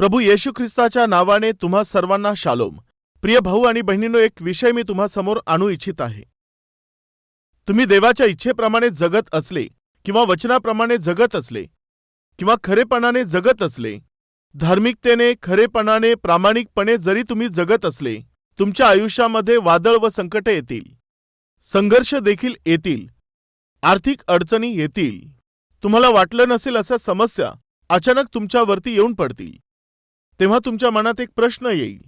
प्रभू येशू ख्रिस्ताच्या नावाने तुम्हा सर्वांना शालोम। प्रिय भाऊ आणि बहिणींनो, एक विषय मी तुम्हा समोर आणू इच्छित आहे। तुम्ही देवाच्या इच्छेप्रमाणे जगत असले किंवा वचनाप्रमाणे जगत असले किंवा खरेपणाने जगत असले, धार्मिकतेने, खरेपणाने, प्रामाणिकपणे जरी तुम्ही जगत असले, तुमच्या आयुष्यामध्ये वादळ व संकटे येतील, संघर्ष देखील येतील, आर्थिक अडचणी येतील, तुम्हाला वाटलं नसेल अशा समस्या अचानक तुमच्यावरती येऊन पडतील। तेव्हा तुमच्या मनात एक प्रश्न येईल,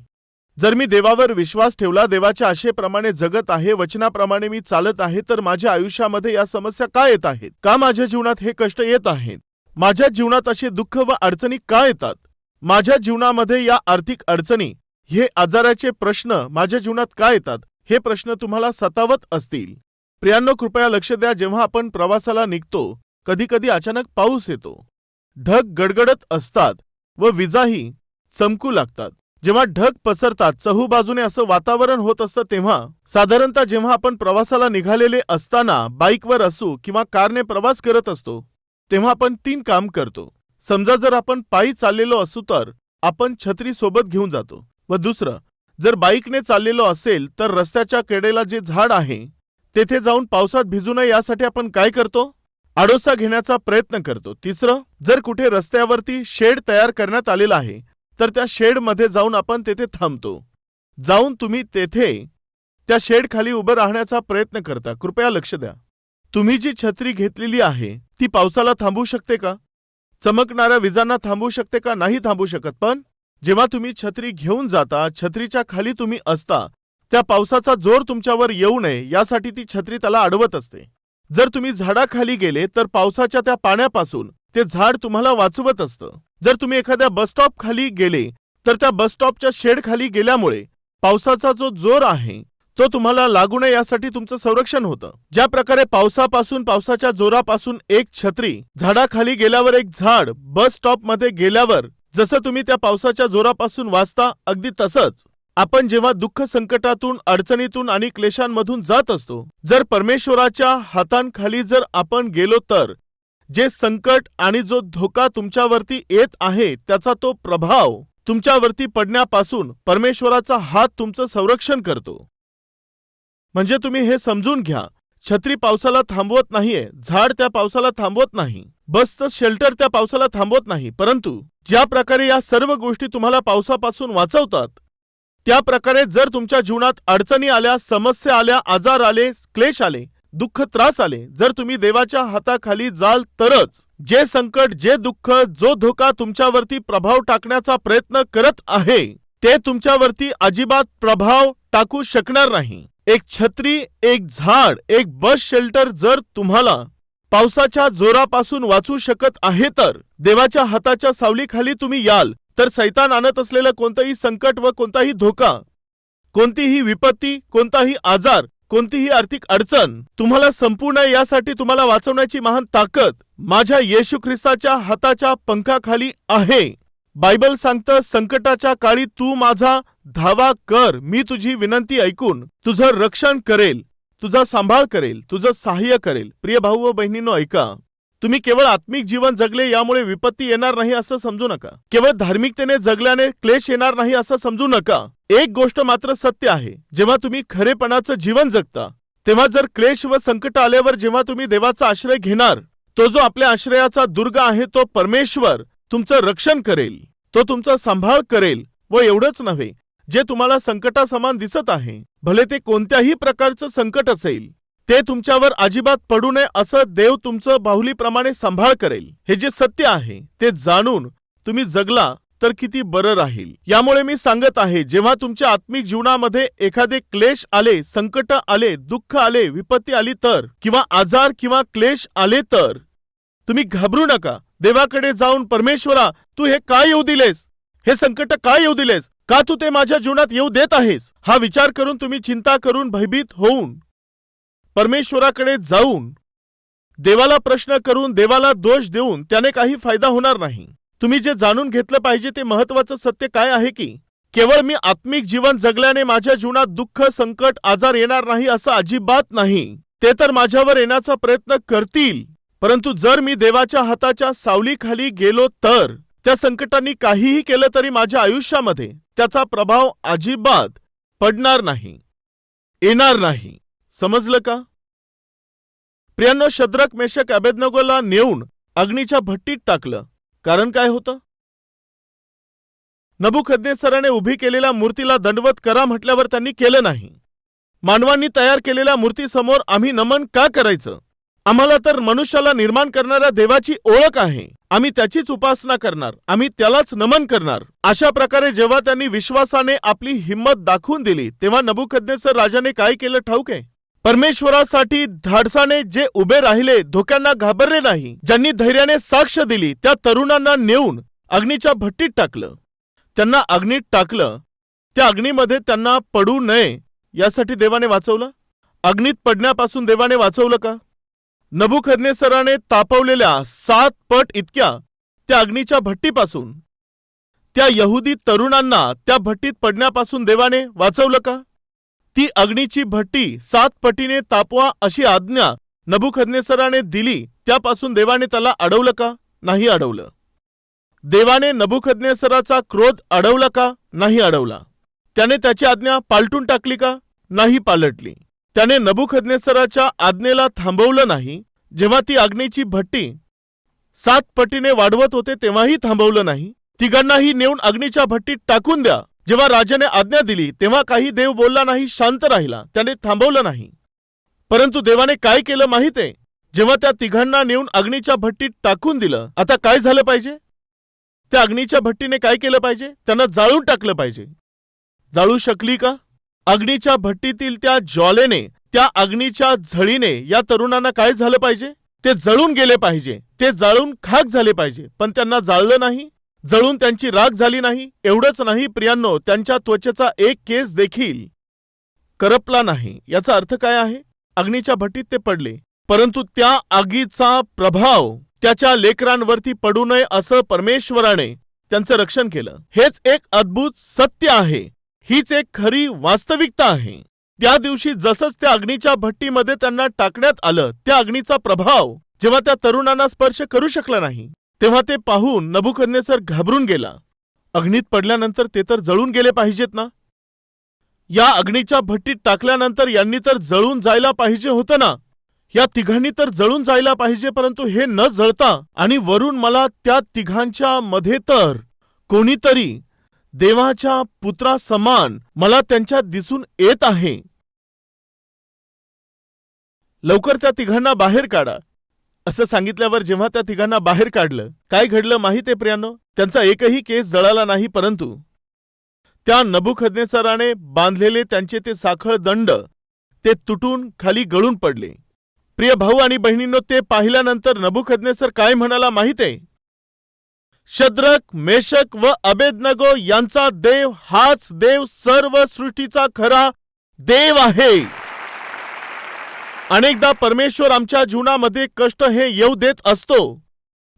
जर मी देवावर विश्वास ठेवला, देवाच्या आशेप्रमाणे जगत आहे, वचनाप्रमाणे मी चालत आहे, तर माझ्या आयुष्यामध्ये या समस्या का येत आहेत? का माझ्या जीवनात हे कष्ट येत आहेत? माझ्या जीवनात असे दुःख व अडचणी का येतात? माझ्या जीवनामध्ये या आर्थिक अडचणी, हे आजाराचे प्रश्न माझ्या जीवनात का येतात? हे प्रश्न तुम्हाला सतावत असतील। प्रियांनो, कृपया लक्ष द्या, जेव्हा आपण प्रवासाला निघतो, कधी कधी अचानक पाऊस येतो, ढग गडगडत असतात व विजाही चमकू लागतात। जेव्हा ढग पसरतात, चहूबाजूने असं वातावरण होत असतं, तेव्हा साधारणतः जेव्हा आपण प्रवासाला निघालेले असताना, बाईकवर असू किंवा कारने प्रवास करत असतो, तेव्हा आपण 3 काम करतो। समजा जर आपण पायी चाललेलो असू तर आपण छत्री सोबत घेऊन जातो, व दुसरं, जर बाईकने चाललेलो असेल तर रस्त्याच्या कडेला जे झाड आहे तेथे जाऊन पावसात भिजू नये यासाठी आपण काय करतो? आडोसा घेण्याचा प्रयत्न करतो। तिसरं, जर कुठे रस्त्यावरती शेड तयार करण्यात आलेला आहे तर त्या शेडमध्ये जाऊन आपण तेथे थांबतो। जाऊन तुम्ही तेथे त्या शेड खाली उभं राहण्याचा प्रयत्न करता। कृपया लक्ष द्या, तुम्ही जी छत्री घेतलेली आहे ती पावसाला थांबवू शकते का? चमकणाऱ्या विजांना थांबवू शकते का? नाही थांबवू शकत। पण जेव्हा तुम्ही छत्री घेऊन जाता, छत्रीच्या खाली तुम्ही असता, त्या पावसाचा जोर तुमच्यावर येऊ नये यासाठी ती छत्री त्याला अडवत असते। जर तुम्ही झाडाखाली गेले तर पावसाच्या त्या पाण्यापासून ते झाड तुम्हाला वाचवत असतं। जर तुम्ही एखाद्या बसस्टॉप खाली गेले तर त्या बसस्टॉपच्या शेड खाली गेल्यामुळे पावसाचा जो जोर आहे तो तुम्हाला लागू नये यासाठी तुमचं संरक्षण होतं। ज्या प्रकारे पावसापासून, पावसाच्या जोरापासून एक छत्री, झाडाखाली गेल्यावर एक झाड, बस स्टॉप मध्ये गेल्यावर जसं तुम्ही त्या पावसाच्या जोरापासून वाचता, अगदी तसंच आपण जेव्हा दुःख, संकटातून, अडचणीतून आणि क्लेशांमधून जात असतो, जर परमेश्वराच्या हातांखाली जर आपण गेलो तर जे संकट आणि जो धोका तुमच्यावरती येत आहे त्याचा तो प्रभाव तुमच्यावरती पडण्यापासून परमेश्वराचा हात तुमचं संरक्षण करतो। म्हणजे तुम्ही हे समजून घ्या, छत्री पावसाला थांबवत नाहीये, झाड त्या पावसाला थांबवत नाही, बसचं शेल्टर त्या पावसाला थांबवत नाही, परंतु ज्या प्रकारे या सर्व गोष्टी तुम्हाला पावसापासून वाचवतात, त्या प्रकारे जर तुमच्या जीवनात अडचणी आल्या, समस्या आल्या, आजार आले, क्लेश आले, दुःख, त्रास आले, जर तुम्ही देवाच्या हाताखाली जाल तरच जे संकट, जे दुःख, जो धोका तुमच्यावरती प्रभाव टाकण्याचा प्रयत्न करत आहे ते तुमच्यावरती अजिबात प्रभाव टाकू शकणार नाही। एक छत्री, एक झाड, एक बस शेल्टर जर तुम्हाला पावसाच्या जोरापासून वाचू शकत आहे, तर देवाच्या हाताच्या सावलीखाली तुम्ही याल तर सैतान आणत असलेलं कोणतंही संकट व कोणताही धोका, कोणतीही विपत्ती, कोणताही आजार, कोणतीही आर्थिक अडचण तुम्हाला संपूर्ण यासाठी तुम्हाला वाचवण्याची महान ताकद माझ्या येशू ख्रिस्ताच्या हाताच्या पंखाखाली आहे। बायबल सांगतं, संकटाच्या काळी तू माझा धावा कर, मी तुझी विनंती ऐकून तुझं रक्षण करेल, तुझा सांभाळ करेल, तुझं सहाय्य करेल। प्रिय भाऊ व बहिणींनो, ऐका, तुम्ही केवळ आत्मिक जीवन जगले यामुळे विपत्ती येणार नाही असं समजू नका, केवळ धार्मिकतेने जगल्याने क्लेश येणार नाही असं समजू नका। एक गोष्ट मात्र सत्य आहे, जेव्हा तुम्ही खरेपणाचं जीवन जगता तेव्हा जर क्लेश व संकट आल्यावर जेव्हा तुम्ही देवाचा आश्रय घेणार, तो जो आपल्या आश्रयाचा दुर्ग आहे तो परमेश्वर तुमचं रक्षण करेल, तो तुमचा सांभाळ करेल। व एवढंच नव्हे, जे तुम्हाला संकटासमान दिसत आहे, भले ते कोणत्याही प्रकारचं संकट असेल, ते तुमच्यावर अजिबात पडू नये असं देव तुमचं बाहुलीप्रमाणे सांभाळ करेल। हे जे सत्य आहे ते जाणून तुम्ही जगला तर किती बरं राहील। यामुळे मी सांगत आहे, जेव्हा तुमच्या आत्मिक जीवनामध्ये एखादे क्लेश आले, संकट आले, दुःख आले, विपत्ती आली तर, किंवा आजार किंवा क्लेश आले तर तुम्ही घाबरू नका। देवाकडे जाऊन, परमेश्वरा, तू हे काय येऊ दिलेस? हे संकट काय येऊ दिलेस? का तू ते माझ्या जीवनात येऊ देत आहेस? हा विचार करून, तुम्ही चिंता करून, भयभीत होऊन परमेश्वराकडे जाऊन देवाला प्रश्न करून, देवाला दोष देऊन त्याने काही फायदा होणार नाही। तुम्ही जे जाणून घेतलं पाहिजे ते महत्वाचं सत्य काय आहे की केवळ मी आत्मिक जीवन जगल्याने माझ्या जीवनात दुःख, संकट, आजार येणार नाही असं अजिबात नाही। ते तर माझ्यावर येण्याचा प्रयत्न करतील, परंतु जर मी देवाच्या हाताच्या सावलीखाली गेलो तर त्या संकटांनी काहीही केलं तरी माझ्या आयुष्यामध्ये त्याचा प्रभाव अजिबात पडणार नाही, येणार नाही. समजलं का? प्रियांनो, शद्रक, मेशक, अबेदनगोला नेऊन अग्नीच्या भट्टीत टाकलं. कारण काय होतं? नबुकदनेस्सराने उभी केलेल्या मूर्तीला दंडवत करा म्हटल्यावर त्यांनी केलं नाही. मानवांनी तयार केलेल्या मूर्तीसमोर आम्ही नमन का करायचं? आम्हाला तर मनुष्याला निर्माण करणाऱ्या देवाची ओळख आहे. आम्ही त्याचीच उपासना करणार, आम्ही त्यालाच नमन करणार. अशा प्रकारे जेव्हा त्यांनी विश्वासाने आपली हिंमत दाखवून दिली, तेव्हा नबुकदनेस्सर राजाने काय केलं ठाऊक आहे? परमेश्वरासाठी धाडसाने जे उभे राहिले, धोक्यांना घाबरले नाही, ज्यांनी धैर्याने साक्ष दिली, त्या तरुणांना नेऊन अग्नीच्या भट्टीत टाकलं. त्यांना अग्नीत टाकलं. त्या अग्नीमध्ये त्यांना पडू नये यासाठी देवाने वाचवलं. अग्नीत पडण्यापासून देवाने वाचवलं का? नबुकदनेस्सराने तापवलेल्या 7 पट इतक्या त्या अग्नीच्या भट्टीपासून त्या यहुदी तरुणांना त्या भट्टीत पडण्यापासून देवाने वाचवलं का? ती अग्नीची भट्टी 7 पटीने तापवा अशी आज्ञा नबुकदनेस्सराने दिली, त्यापासून देवाने त्याला अडवलं का? नाही अडवलं. देवाने नबुकदनेस्सराचा क्रोध अडवला का? नाही अडवला. त्याने त्याची आज्ञा पालटून टाकली का? नाही पालटली. त्याने नबुकदनेस्सराच्या आज्ञेला थांबवलं नाही. जेव्हा ती अग्नीची भट्टी 7 पटीने वाढवत होते तेव्हाही थांबवलं नाही. तिघांनाही नेऊन अग्नीच्या भट्टीत टाकून द्या. जेव्हा राजाने आज्ञा दिली तेव्हा काही देव बोलला नाही, शांत राहिला, त्याने थांबवलं नाही. परंतु देवाने काय केलं माहित आहे? जेव्हा त्या तिघांना नेऊन अग्नीच्या भट्टीत टाकून दिलं, आता काय झालं पाहिजे? त्या अग्नीच्या भट्टीने काय केलं पाहिजे? त्यांना जाळून टाकलं पाहिजे. जाळू शकली का? अग्नीच्या भट्टीतील त्या ज्वालेने, त्या अग्नीच्या झळीने या तरुणांना काय झालं पाहिजे? ते जळून गेले पाहिजे, ते जाळून खाक झाले पाहिजे. पण त्यांना जाळलं नाही, जळून त्यांची राख झाली नाही. एवढंच नाही प्रियांनो, त्यांच्या त्वचेचा एक केस देखील करपला नाही. याचा अर्थ काय आहे? अग्नीच्या भट्टीत ते पडले, परंतु त्या आगीचा प्रभाव त्याच्या लेकरांवरती पडू नये असं परमेश्वराने त्यांचं रक्षण केलं. हेच एक अद्भुत सत्य आहे. हीच एक खरी वास्तविकता आहे. त्या दिवशी जसंच त्या अग्नीच्या भट्टीमध्ये त्यांना टाकण्यात आलं, त्या अग्नीचा प्रभाव जेव्हा त्या तरुणांना स्पर्श करू शकला नाही, तेव्हा ते पाहून नबुकदनेस्सर घाबरून गेला. अग्नीत पडल्यानंतर ते तर जळून गेले पाहिजेत ना? या अग्नीच्या भट्टीत टाकल्यानंतर यांनी तर जळून जायला पाहिजे होतं ना? या तिघांनी तर जळून जायला पाहिजे, परंतु हे न जळता आणि वरून मला त्या तिघांच्या मध्ये तर कोणीतरी देवाच्या पुत्रा समान मला त्यांच्यात दिसून येत आहे. लवकर त्या तिघांना बाहेर काढा असं सांगितल्यावर जेव्हा त्या तिघांना बाहेर काढलं, काय घडलं माहिती आहे प्रियांनो? त्यांचा एकही केस जळाला नाही, परंतु त्या नबुकदनेस्सराने बांधलेले त्यांचे ते साखळ दंड ते तुटून खाली गळून पडले. प्रिय भाऊ आणि बहिणींनो, ते पाहिल्यानंतर नबुकदनेस्सर काय म्हणाला माहित आहे? शद्रक, मेशक व अबेदनगो यांचा देव हाच देव सर्व सृष्टीचा खरा देव आहे. अनेकदा परमेश्वर आमच्या जीवनामध्ये कष्ट हे येऊ देत असतो,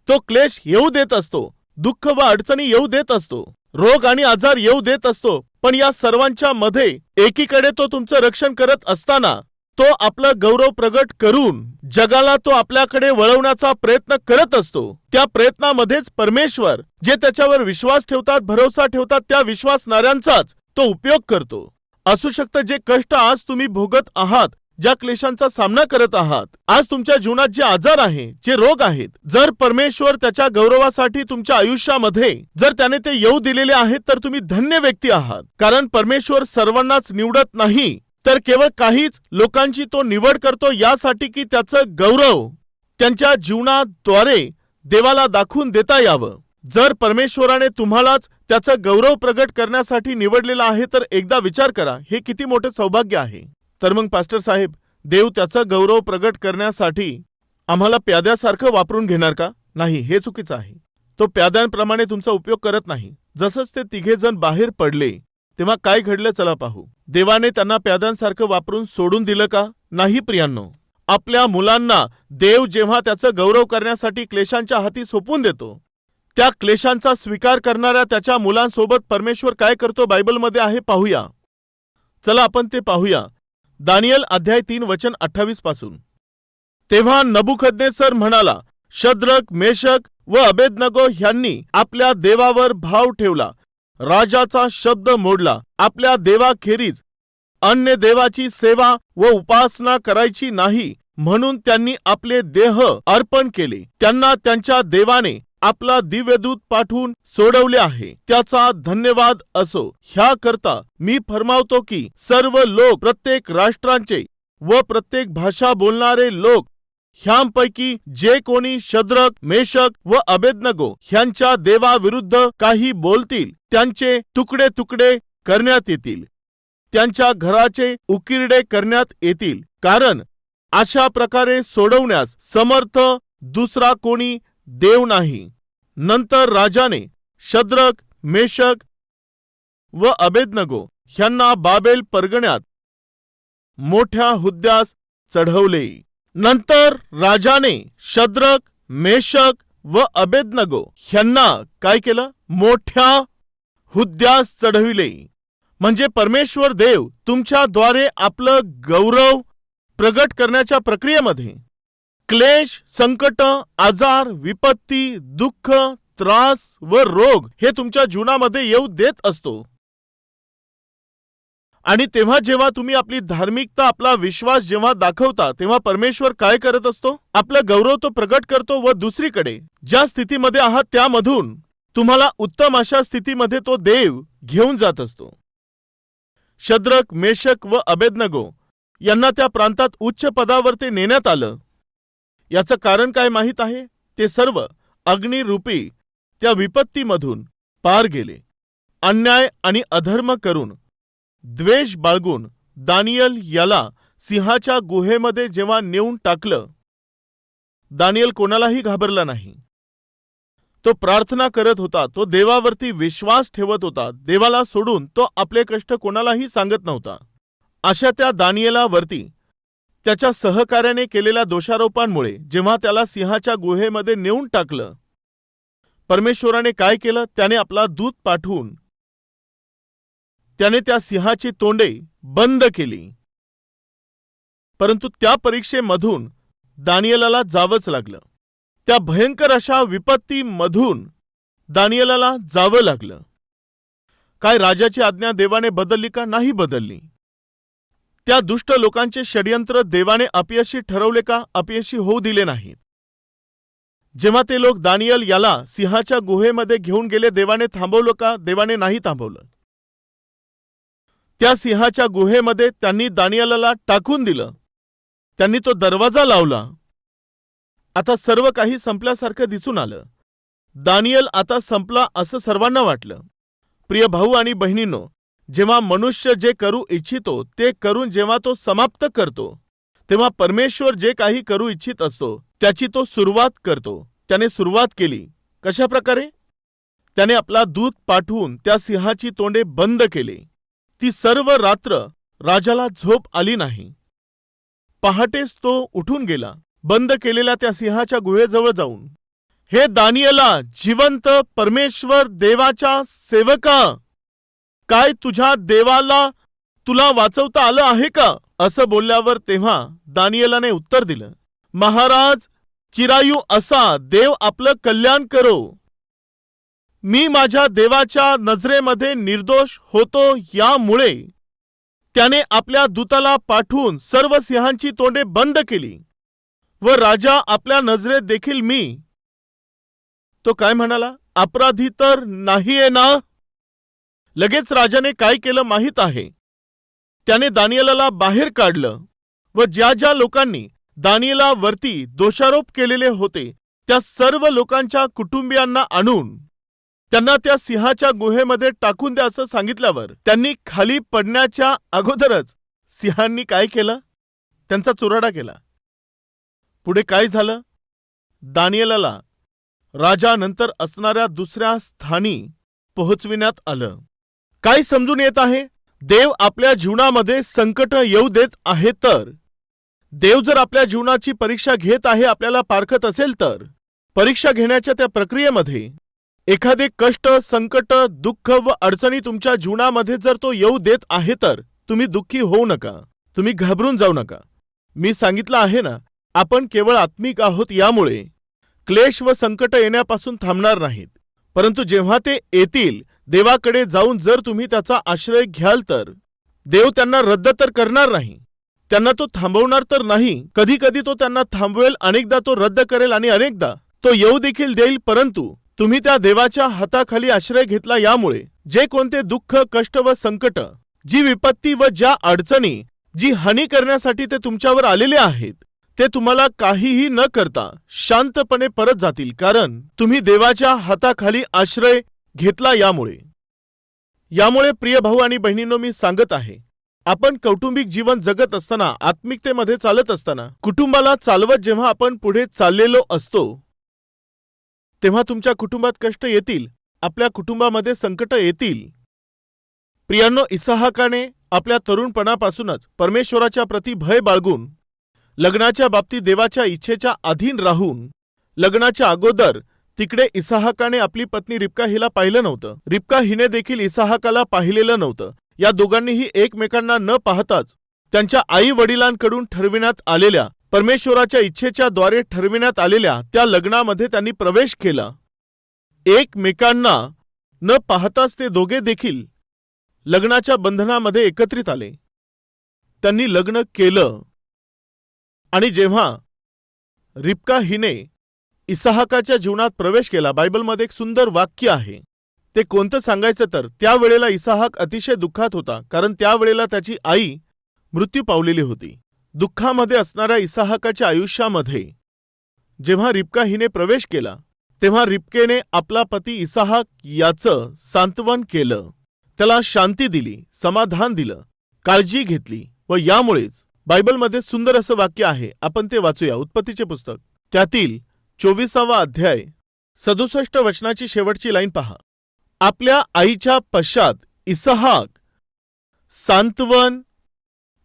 तो क्लेश येऊ देत असतो, दुःख व अडचणी येऊ देत असतो, रोग आणि आजार येऊ देत असतो. पण या सर्वांच्या मध्ये एकीकडे तो तुमचं रक्षण करत असताना तो आपला गौरव प्रगट करून जगाला तो आपल्याकडे वळवण्याचा प्रयत्न करत असतो. त्या प्रयत्नामध्येच परमेश्वर जे त्याच्यावर विश्वास ठेवतात, भरोसा ठेवतात, त्या विश्वासणाऱ्यांचाच तो उपयोग करतो. असू शकतं जे कष्ट आज तुम्ही भोगत आहात, ज्या क्लेशांचा सामना करत आहात, आज तुमच्या जीवनात जे आजार आहे, जे रोग आहेत, जर परमेश्वर त्याच्या गौरवासाठी तुमच्या आयुष्यामध्ये जर त्याने ते येऊ दिलेले आहेत, तर तुम्ही धन्य व्यक्ती आहात. कारण परमेश्वर सर्वांनाच निवडत नाही, तर केवळ काहीच लोकांची तो निवड करतो, यासाठी की त्याचं गौरव त्यांच्या जीवनाद्वारे देवाला दाखवून देता यावं. जर परमेश्वराने तुम्हालाच त्याचं गौरव प्रगट करण्यासाठी निवडलेलं आहे, तर एकदा विचार करा, हे किती मोठे सौभाग्य आहे. तर मग पास्टर साहेब, देव त्याचा गौरव प्रगट करण्यासाठी आम्हाला प्याद्यासारखं वापरून घेणार का? नाही, हे चुकीचं आहे. तो प्याद्यांप्रमाणे तुमचा उपयोग करत नाही. जसंच ते तिघे जण बाहेर पडले तेव्हा काय घडलं चला पाहू. देवाने त्यांना प्याद्यांसारखं वापरून सोडून दिलं का? नाही प्रियांनो. आपल्या मुलांना देव जेव्हा त्याचं गौरव करण्यासाठी क्लेशांच्या हाती सोपवून देतो, त्या क्लेशांचा स्वीकार करणाऱ्या त्याच्या मुलांसोबत परमेश्वर काय करतो बायबलमध्ये आहे पाहूया. चला आपण ते पाहूया. दानियल अध्याय 3 वचन 28 पासून. तेव्हा नबुकदनेस्सर म्हणाला, शद्रक, मेशक व अबेदनगो ह्यांनी आपल्या देवावर भाव ठेवला, राजाचा शब्द मोडला, आपल्या देवाखेरीज अन्य देवाची सेवा व उपासना करायची नाही म्हणून त्यांनी आपले देह अर्पण केले. त्यांना त्यांच्या देवाने आपला दिव्यदूत पाठवून सोडवले आहे, त्याचा धन्यवाद असो. ह्याकरता मी फरमावतो की सर्व लोक, प्रत्येक राष्ट्रांचे व प्रत्येक भाषा बोलणारे लोक ह्यांपैकी जे कोणी शद्रक, मेशक व अबेदनगो ह्यांच्या देवाविरुद्ध काही बोलतील त्यांचे तुकडे तुकडे करण्यात येतील, त्यांच्या घराचे उकिरडे करण्यात येतील, कारण अशा प्रकारे सोडवण्यास समर्थ दुसरा कोणी देव नाही. नंतर राजाने शद्रक, मेशक व अबेदनगो ह्यांना बाबेल परगण्यात मोठ्या हुद्द्यास चढवले. नंतर राजाने शद्रक, मेशक व अबेदनगो ह्यांना काय केलं? मोठ्या हुद्द्यास चढविले. म्हणजे परमेश्वर देव तुमच्याद्वारे आपलं गौरव प्रगट करण्याच्या प्रक्रियेमध्ये क्लेश, संकट, आजार, विपत्ती, दुःख, त्रास व रोग हे तुमच्या जीवनामध्ये येऊ देत असतो. आणि तेव्हा जेव्हा तुम्ही आपली धार्मिकता, आपला विश्वास जेव्हा दाखवता, तेव्हा परमेश्वर काय करत असतो? आपला गौरव तो प्रगट करतो व दुसरीकडे ज्या स्थितीमध्ये आहात त्यामधून तुम्हाला उत्तम अशा स्थितीमध्ये तो देव घेऊन जात असतो. शद्रक, मेशक व अबेदनगो यांना त्या प्रांतात उच्च पदावर ते नेण्यात आलं. याचं कारण काय माहीत आहे? ते सर्व अग्निरूपी त्या विपत्तीमधून पार गेले. अन्याय आणि अधर्म करून, द्वेष बाळगून दानियल याला सिंहाच्या गुहेमध्ये जेव्हा नेऊन टाकलं, दानियल कोणालाही घाबरला नाही. तो प्रार्थना करत होता, तो देवावरती विश्वास ठेवत होता. देवाला सोडून तो आपले कष्ट कोणालाही सांगत नव्हता. अशा त्या दानियेलावरती त्याच्या सहकार्याने केलेल्या दोषारोपांमुळे जेव्हा त्याला सिंहाच्या गुहेमध्ये नेऊन टाकलं, परमेश्वराने काय केलं? त्याने आपला दूत पाठवून त्याने त्या सिंहाची तोंडे बंद केली. परंतु त्या परीक्षेमधून दानियेलाला जावंच लागलं. त्या भयंकर अशा विपत्तीमधून दानियेलाला जावं लागलं. काय राजाची आज्ञा देवाने बदलली का? नाही बदलली. त्या दुष्ट लोकांचे षड्यंत्र देवाने अपयशी ठरवले का? अपयशी होऊ दिले नाहीत. जेव्हा ते लोक दानियल याला सिंहाच्या गुहेमध्ये घेऊन गेले, देवाने थांबवलं का? देवाने नाही थांबवलं. त्या सिंहाच्या गुहेमध्ये त्यांनी दानियेलाला टाकून दिलं. त्यांनी तो दरवाजा लावला. आता सर्व काही संपल्यासारखं दिसून आलं. दानियल आता संपला असं सर्वांना वाटलं. प्रिय भाऊ आणि बहिणींनो, जेव्हा मनुष्य जे करू इच्छितो ते करून जेव्हा तो समाप्त करतो, तेव्हा परमेश्वर जे काही करू इच्छित असतो त्याची तो सुरुवात करतो. त्याने सुरुवात केली. कशा प्रकारे? त्याने आपला दूत पाठवून त्या सिंहाची तोंडे बंद केले. ती सर्व रात्र राजाला झोप आली नाही. पहाटेच तो उठून गेला. बंद केलेल्या त्या सिंहाच्या गुहेजवळ जाऊन, हे दानियेला, जिवंत परमेश्वर देवाच्या सेवका, काय तुझ्या देवाला तुला वाचवता आलं आहे का? असं बोलल्यावर तेव्हा दानियेलाने उत्तर दिलं, महाराज, चिरायू असा देव आपलं कल्याण करो. मी माझ्या देवाच्या नजरेमध्ये निर्दोष होतो, यामुळे त्याने आपल्या दूताला पाठवून सर्व सिंहांची तोंडे बंद केली व राजा आपल्या नजरेत देखील मी. तो काय म्हणाला? अपराधी तर नाहीये ना? लगेच राजाने काय केलं माहीत आहे? त्याने दानियेलाला बाहेर काढलं व ज्या ज्या लोकांनी दानियेलावरती दोषारोप केलेले होते त्या सर्व लोकांच्या कुटुंबियांना आणून त्यांना त्या सिंहाच्या गुहेमध्ये टाकून द्या असं सांगितल्यावर त्यांनी खाली पडण्याच्या अगोदरच सिंहांनी काय केलं? त्यांचा चुराडा केला. पुढे काय झालं? दानियेलाला राजानंतर असणाऱ्या दुसऱ्या स्थानी पोहोचविण्यात आलं. काय समजून येत आहे? देव आपल्या जीवनामध्ये संकट येऊ देत आहे तर, देव जर आपल्या जीवनाची परीक्षा घेत आहे, आपल्याला पारखत असेल तर, परीक्षा घेण्याच्या त्या प्रक्रियेमध्ये एखादे कष्ट, संकट, दुःख व अडचणी तुमच्या जीवनामध्ये जर तो येऊ देत आहे तर तुम्ही दुःखी होऊ नका, तुम्ही घाबरून जाऊ नका. मी सांगितलं आहे ना, आपण केवळ आत्मिक आहोत, यामुळे क्लेश व संकट येण्यापासून थांबणार नाहीत, परंतु जेव्हा ते येतील, देवाकडे जाऊन जर तुम्ही त्याचा आश्रय घ्याल तर देव त्यांना रद्द तर करणार नाही, त्यांना तो थांबवणार तर नाही. कधी कधी तो त्यांना थांबवेल, अनेकदा तो रद्द करेल आणि अनेकदा तो येऊ देखील देईल. परंतु तुम्ही त्या देवाच्या हाताखाली आश्रय घेतला, यामुळे जे कोणते दुःख, कष्ट व संकट, जी विपत्ती व ज्या अडचणी, जी हानी करण्यासाठी ते तुमच्यावर आलेले आहेत, ते तुम्हाला काहीही न करता शांतपणे परत जातील, कारण तुम्ही देवाच्या हाताखाली आश्रय घेतला. यामुळे प्रिय भाऊ आणि बहिणींनो, मी सांगत आहे, आपण कौटुंबिक जीवन जगत असताना, आत्मिकतेमध्ये चालत असताना, कुटुंबाला चालवत जेव्हा आपण पुढे चाललेलो असतो, तेव्हा तुमच्या कुटुंबात कष्ट येतील, आपल्या कुटुंबामध्ये संकट येतील. प्रियांनो, इसहाकाने आपल्या तरुणपणापासूनच परमेश्वराच्या प्रती भय बाळगून, लग्नाच्या बाबतीत देवाच्या इच्छेच्या अधीन राहून, लग्नाच्या अगोदर तिकडे इसहाकाने आपली पत्नी रिबका हिला पाहिलं नव्हतं. रिबका हिने देखील इसहाकाला पाहिलेलं नव्हतं. या दोघांनीही एकमेकांना न पाहताच त्यांच्या आई वडिलांकडून ठरविण्यात आलेल्या, परमेश्वराच्या इच्छेच्या द्वारे ठरविण्यात आलेल्या त्या लग्नामध्ये त्यांनी प्रवेश केला. एकमेकांना न पाहताच ते दोघे देखील लग्नाच्या बंधनामध्ये एकत्रित आले. त्यांनी लग्न केलं. आणि जेव्हा रिबका हिने इसहाकाच्या जीवनात प्रवेश केला, बायबलमध्ये एक सुंदर वाक्य आहे. ते कोणतं सांगायचं तर, त्यावेळेला इसहाक अतिशय दुःखात होता, कारण त्यावेळेला त्याची आई मृत्यू पावलेली होती. दुःखामध्ये असणाऱ्या इसहाकाच्या आयुष्यामध्ये जेव्हा रिबका हिने प्रवेश केला, तेव्हा रिबकेने आपला पती इसहाक याचं सांत्वन केलं, त्याला शांती दिली, समाधान दिलं, काळजी घेतली. व यामुळेच बायबलमध्ये सुंदर असं वाक्य आहे, आपण ते वाचूया. उत्पत्तीचे पुस्तक त्यातील 24वा अध्याय 67 वचनाची शेवटची लाईन पहा. आपल्या आईच्या पश्चात इसहाक सांत्वन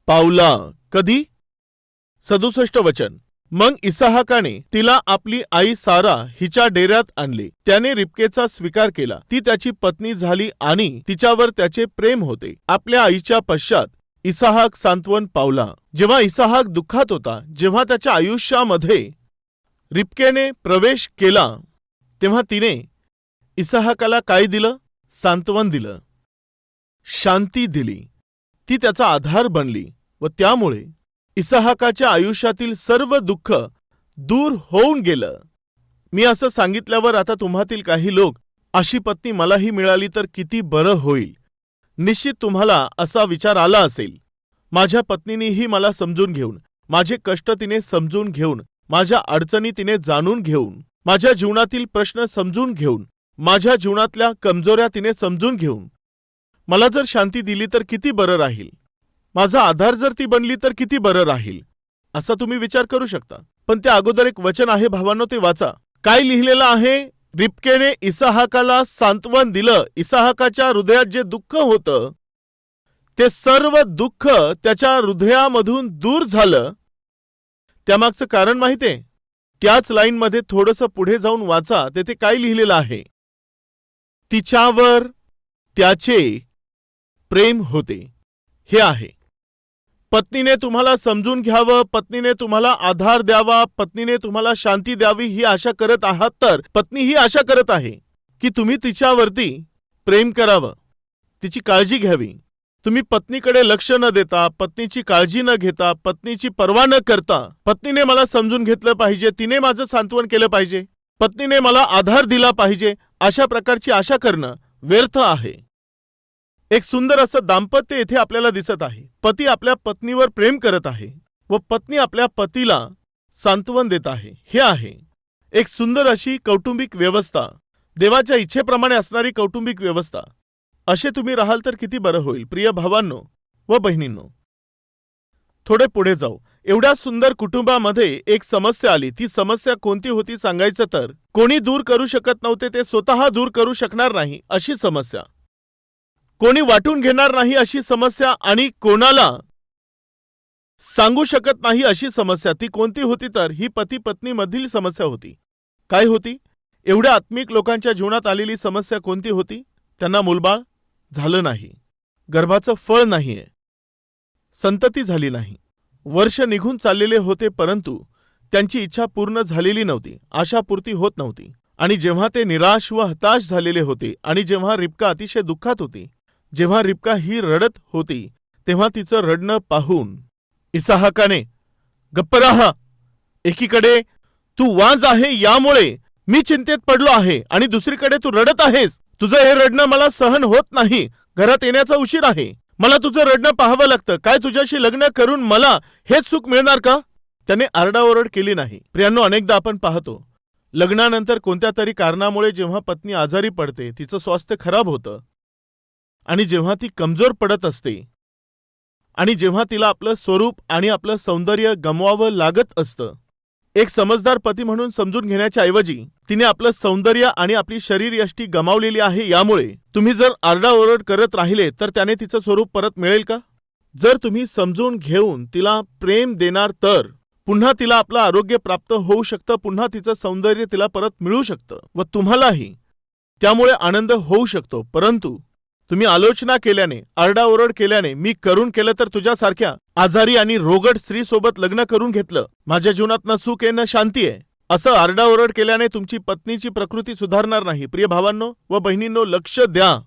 पावला. कधी? 67 वचन. मग इसहाकाने तिला आपली आई सारा हिच्या डेऱ्यात आणले. त्याने रिबकेचा स्वीकार केला, ती त्याची पत्नी झाली आणि तिच्यावर त्याचे प्रेम होते. आपल्या आईच्या पश्चात इसहाक सांत्वन पावला. जेव्हा इसहाक दुःखात होता, जेव्हा त्याच्या आयुष्यामध्ये रिबकेने प्रवेश केला, तेव्हा तिने इसहाकाला काय दिलं? सांत्वन दिलं, शांती दिली. ती त्याचा आधार बनली व त्यामुळे इसहाकाच्या आयुष्यातील सर्व दुःख दूर होऊन गेलं. मी असं सांगितल्यावर आता तुम्हातील काही लोक, अशी पत्नी मलाही मिळाली तर किती बरं होईल. निश्चित तुम्हाला असा विचार आला असेल, माझ्या पत्नीनेही मला समजून घेऊन, माझे कष्ट तिने समजून घेऊन, माझ्या अडचणी तिने जाणून घेऊन, माझ्या जीवनातील प्रश्न समजून घेऊन, माझ्या जीवनातल्या कमजोऱ्या तिने समजून घेऊन मला जर शांती दिली तर किती बरं राहील, माझा आधार जर ती बनली तर किती बरं राहील, असा तुम्ही विचार करू शकता. पण त्या अगोदर एक वचन आहे भावांनो, ते वाचा. काय लिहिलेलं आहे? रिबकेने इसहाकाला सांत्वन दिलं. इसहाकाच्या हृदयात जे दुःख होतं, ते सर्व दुःख त्याच्या हृदयामधून दूर झालं. त्यामागचं कारण माहितीये? त्याच लाईनमध्ये थोडंसं पुढे जाऊन वाचा, तेथे काय लिहिलेलं आहे? तिच्यावर त्याचे प्रेम होते. हे आहे. पत्नीने तुम्हाला समजून घ्यावं, पत्नीने तुम्हाला आधार द्यावा, पत्नीने तुम्हाला शांती द्यावी ही आशा करत आहात तर पत्नी ही आशा करत आहे की तुम्ही तिच्यावरती प्रेम करावं, तिची काळजी घ्यावी. तुम्ही पत्नीकडे लक्ष न देता, पत्नीची काळजी न घेता, पत्नीची पर्वा न करता, पत्नीने मला समजून घेतलं पाहिजे, तिने माझं सांत्वन केलं पाहिजे, पत्नीने मला आधार दिला पाहिजे, अशा प्रकारची आशा करणं व्यर्थ आहे. एक सुंदर असं दाम्पत्य येथे आपल्याला दिसत आहे. पती आपल्या पत्नीवर प्रेम करत आहे व पत्नी आपल्या पतीला सांत्वन देत आहे. हे आहे एक सुंदर अशी कौटुंबिक व्यवस्था, देवाच्या इच्छेप्रमाणे असणारी कौटुंबिक व्यवस्था. असे तुम्ही राहाल तर किती बरं होईल. प्रिय भावांनो व बहिणींनो, थोडे पुढे जाऊ. एवढ्या सुंदर कुटुंबामध्ये एक समस्या आली. ती समस्या कोणती होती सांगायचं तर, कोणी दूर करू शकत नव्हते, ते स्वतः दूर करू शकणार नाही अशी समस्या, कोणी वाटून घेणार नाही अशी समस्या, आणि कोणाला सांगू शकत नाही अशी समस्या. ती कोणती होती तर, ही पती पत्नी मधील समस्या होती. काय होती? एवढ्या आत्मिक लोकांच्या जीवनात आलेली समस्या कोणती होती? त्यांना मुलबाळ झालं नाही, गर्भाचं फळ नाहीये, संतती झाली नाही, वर्ष निघून चाललेले होते, परंतु त्यांची इच्छा पूर्ण झालेली नव्हती, आशापूर्ती होत नव्हती. आणि जेव्हा ते निराश व हताश झालेले होते आणि जेव्हा रिबका अतिशय दुःखात होती, जेव्हा रिबका ही रडत होती, तेव्हा तिचं रडणं पाहून इसहाकाने, गप्प राहा, एकीकडे तू वांज आहे यामुळे मी चिंतेत पडलो आहे आणि दुसरीकडे तू रडत आहेस. तुझं हे रडणं मला सहन होत नाही. घरात येण्याचा उशीर आहे. मला तुझं रडणं पाहावं लागतं. काय तुझ्याशी लग्न करून मला हेच सुख मिळणार का? त्याने आरडाओरड केली नाही. प्रियांनो, अनेकदा आपण पाहतो लग्नानंतर कोणत्या तरी कारणामुळे जेव्हा पत्नी आजारी पडते, तिचं स्वास्थ्य खराब होतं आणि जेव्हा ती कमजोर पडत असते आणि जेव्हा तिला आपलं स्वरूप आणि आपलं सौंदर्य गमवावं लागत असतं, एक समजदार पती म्हणून समजून घेण्याच्या ऐवजी तिने आपलं सौंदर्य आणि आपली शरीरयष्टी गमावलेली आहे. यामुळे तुम्ही जर आरडाओरड करत राहिले तर त्याने तिचं स्वरूप परत मिळेल का? जर तुम्ही समजून घेऊन तिला प्रेम देणार तर पुन्हा तिला आपलं आरोग्य प्राप्त होऊ शकतं, पुन्हा तिचं सौंदर्य तिला परत मिळू शकतं व तुम्हालाही त्यामुळे आनंद होऊ शकतो. परंतु तुम्ही आलोचना केल्याने, आरडाओरड केल्याने, मी करून केलं तर तुझ्यासारख्या आजारी आणि रोगट स्त्रीसोबत लग्न करून घेतलं, माझ्या जीवनात न सुख आहे न शांती आहे, असं आरडाओरड केल्याने तुमची पत्नीची प्रकृती सुधारणार नाही. प्रिय भावांनो व बहिणींनो, लक्ष द्या.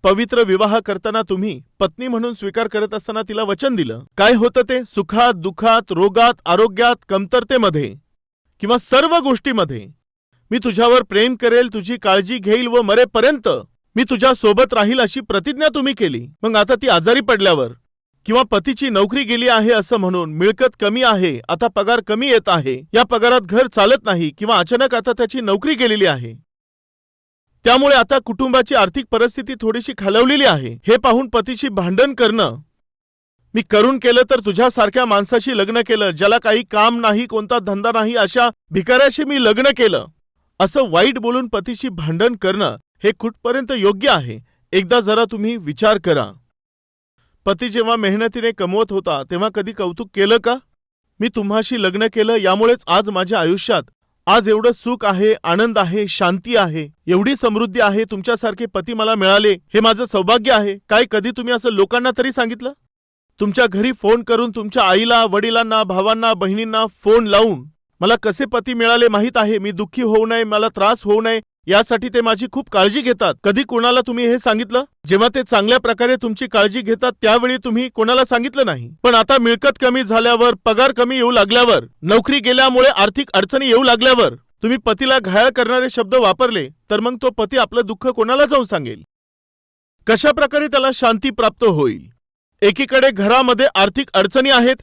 पवित्र विवाह करताना तुम्ही पत्नी म्हणून स्वीकार करत असताना तिला वचन दिलं. काय होतं ते? सुखात, दुःखात, रोगात, आरोग्यात, कमतरतेमध्ये किंवा सर्व गोष्टीमध्ये मी तुझ्यावर प्रेम करेल, तुझी काळजी घेईल व मरेपर्यंत मी तुझ्या सोबत राहील अशी प्रतिज्ञा तुम्ही केली. मग आता ती आजारी पडल्यावर किंवा पतीची नोकरी गेली आहे असं म्हणून, मिळकत कमी आहे, आता पगार कमी येत आहे, या पगारात घर चालत नाही किंवा अचानक आता त्याची नोकरी गेलेली आहे, त्यामुळे आता कुटुंबाची आर्थिक परिस्थिती थोडीशी खालवलेली आहे, हे पाहून पतीशी भांडण करणं, मी करून केलं तर तुझ्यासारख्या माणसाशी लग्न केलं, ज्याला काही काम नाही, कोणता धंदा नाही, अशा भिकाऱ्याशी मी लग्न केलं, असं वाईट बोलून पतीशी भांडण करणं हे कुठपर्यंत योग्य आहे? एकदा जरा तुम्ही विचार करा. पती जेव्हा मेहनतीने कमवत होता तेव्हा कधी कौतुक केलं का? मी तुम्हाशी लग्न केलं, यामुळेच आज माझ्या आयुष्यात आज एवढं सुख आहे, आनंद आहे, शांती आहे, एवढी समृद्धी आहे, तुमच्यासारखे पती मला मिळाले, हे माझं सौभाग्य आहे. काय कधी तुम्ही असं लोकांना तरी सांगितलं? तुमच्या घरी फोन करून तुमच्या आईला, वडिलांना, भावांना, बहिणींना फोन लावून मला कसे पती मिळाले माहीत आहे, मी दुःखी होऊ नये, मला त्रास होऊ नये यासाठी ते माझी खूप काळजी घेतात. कधी कोणाला तुम्ही हे सांगितलं? जेव्हा ते चांगल्या प्रकारे तुमची काळजी घेतात त्यावेळी तुम्ही कोणाला सांगितलं नाही. पण आता मिळकत कमी झाल्यावर, पगार कमी येऊ लागल्यावर, नोकरी गेल्यामुळे आर्थिक अडचणी येऊ लागल्यावर तुम्ही पतीला घायाळ करणारे शब्द वापरले, तर मग तो पती आपलं दुःख कोणाला जाऊन सांगेल? कशा प्रकारे त्याला शांती प्राप्त होईल? एकीकडे घरामध्ये आर्थिक अडचणी आहेत,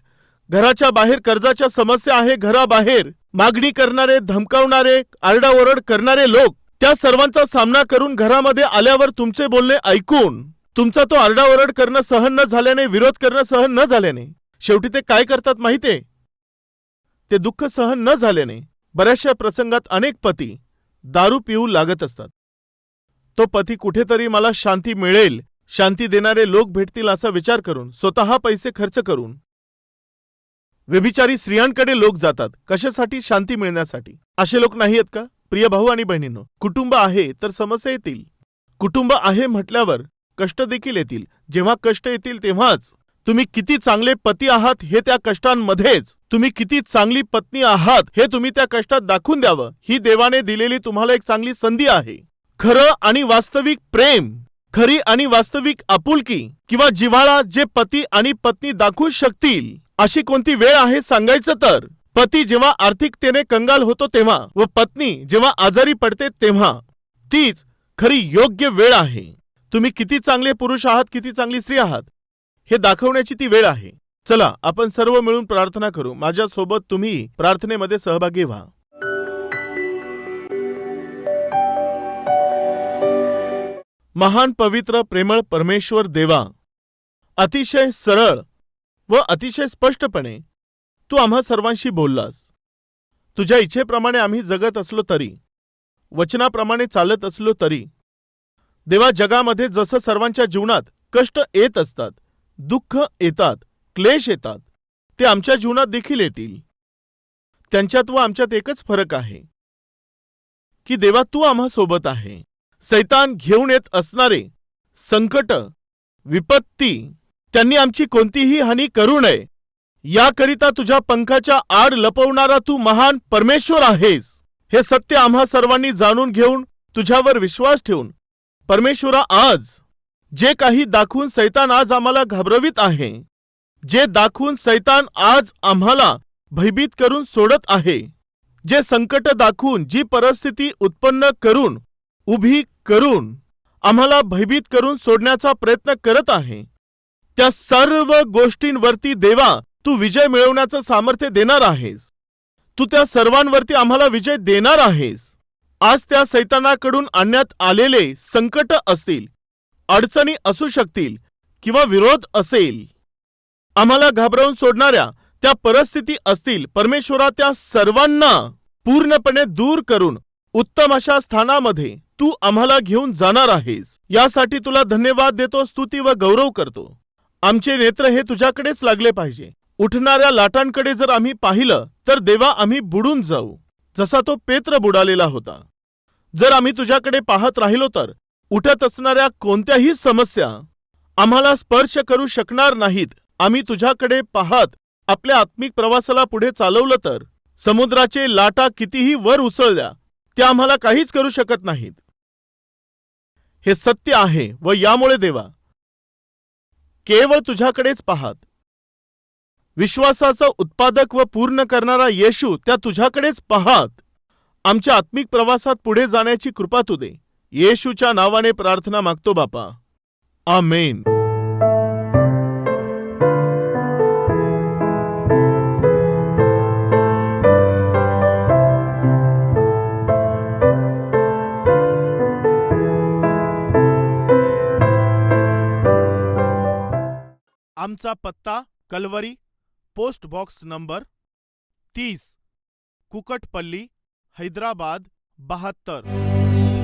घराच्या बाहेर कर्जाच्या समस्या आहे, घराबाहेर मागणी करणारे, धमकावणारे, आरडाओरड करणारे लोक, त्या सर्वांचा सामना करून घरामध्ये आल्यावर तुमचे बोलणे ऐकून तुमचा तो आरडाओरड करणं सहन न झाल्याने, विरोध करणं सहन न झाल्याने शेवटी ते काय करतात माहितीये? ते दुःख सहन न झाल्याने बऱ्याचशा प्रसंगात अनेक पती दारू पिऊ लागत असतात. तो पती कुठेतरी मला शांती मिळेल, शांती देणारे लोक भेटतील असा विचार करून स्वतः पैसे खर्च करून व्यभिचारी स्त्रियांकडे लोक जातात. कशासाठी? शांती मिळण्यासाठी. असे लोक नाही आहेत का? प्रिय भाऊ आणि बहिणींनो, कुटुंब आहे तर समस्या येतील. कुटुंब आहे म्हटल्यावर कष्ट देखील येतील. जेव्हा कष्ट येतील तेव्हाच तुम्ही किती चांगले पती आहात हे त्या कष्टांमध्येच, तुम्ही किती चांगली पत्नी आहात हे तुम्ही त्या कष्टात दाखवून द्यावं. ही देवाने दिलेली तुम्हाला एक चांगली संधी आहे. खरं आणि वास्तविक प्रेम, खरी आणि वास्तविक आपुलकी किंवा जिव्हाळा जे पती आणि पत्नी दाखवू शकतील अशी कोणती वेळ आहे सांगायचं तर? पती जेव्हा आर्थिकतेने कंगाल होतो तेव्हा व पत्नी जेव्हा आजारी पडते तेव्हा, तीच खरी योग्य वेळ आहे. तुम्ही किती चांगले पुरुष आहात, किती चांगली स्त्री आहात हे दाखवण्याची ती वेळ आहे. चला आपण सर्व मिळून प्रार्थना करू. माझ्यासोबत तुम्ही प्रार्थनेमध्ये सहभागी व्हा. महान पवित्र प्रेमळ परमेश्वर देवा, अतिशय सरळ व अतिशय स्पष्टपणे तू आम्हा सर्वांशी बोललास. तुझ्या इच्छेप्रमाणे आम्ही जगत असलो तरी, वचनाप्रमाणे चालत असलो तरी, देवा, जगामध्ये जसं सर्वांच्या जीवनात कष्ट येत असतात, दुःख येतात, क्लेश येतात, ते आमच्या जीवनात देखील येतील. त्यांच्यात व आमच्यात एकच फरक आहे की देवा, तू आम्हा सोबत आहे. सैतान घेऊन येत असणारे संकट, विपत्ती, त्यांनी आमची कोणतीही हानी करू नये याकरिता तुझ्या पंखाच्या आड लपवणारा तू महान परमेश्वर आहेस. हे सत्य आम्हा सर्वांनी जाणून घेऊन तुझ्यावर विश्वास ठेवून परमेश्वरा, आज जे काही दाखवून सैतान आज आम्हाला घाबरवित आहे, जे दाखवून सैतान आज आम्हाला भयभीत करून सोडत आहे, जे संकट दाखवून, जी परिस्थिती उत्पन्न करून, उभी करून आम्हाला भयभीत करून सोडण्याचा प्रयत्न करत आहे, त्या सर्व गोष्टींवरती देवा तू विजय मिळवण्याचं सामर्थ्य देणार आहेस. तू त्या सर्वांवरती आम्हाला विजय देणार आहेस. आज त्या सैतानाकडून आणण्यात आलेले संकट असतील, अडचणी असू शकतील किंवा विरोध असेल, आम्हाला घाबरवून सोडणाऱ्या त्या परिस्थिती असतील, परमेश्वरा त्या सर्वांना पूर्णपणे दूर करून उत्तम अशा स्थानामध्ये तू आम्हाला घेऊन जाणार आहेस. यासाठी तुला धन्यवाद देतो, स्तुती व गौरव करतो. आमचे नेत्र हे तुझ्याकडेच लागले पाहिजे. उठणाऱ्या लाटांकडे जर आम्ही पाहिलं तर देवा आम्ही बुडून जाऊ, जसा तो पेत्र बुडालेला होता. जर आम्ही तुझ्याकडे पाहत राहिलो तर उठत असणाऱ्या कोणत्याही समस्या आम्हाला स्पर्श करू शकणार नाहीत. आम्ही तुझ्याकडे पाहत आपल्या आत्मिक प्रवासाला पुढे चालवलं तर समुद्राचे लाटा कितीही वर उसळल्या त्या आम्हाला काहीच करू शकत नाहीत. हे सत्य आहे व यामुळे देवा केवळ तुझ्याकडेच पाहत विश्वासाचा उत्पादक व पूर्ण करणारा येशू, त्या तुझ्याकडेच पाहत आमच्या आत्मिक प्रवासात पुढे जाण्याची कृपा तू दे. येशूच्या नावाने प्रार्थना मागतो बापा, आमेन. आमचा पत्ता Calvary, post box number 30, Kukatpally, Hyderabad 72.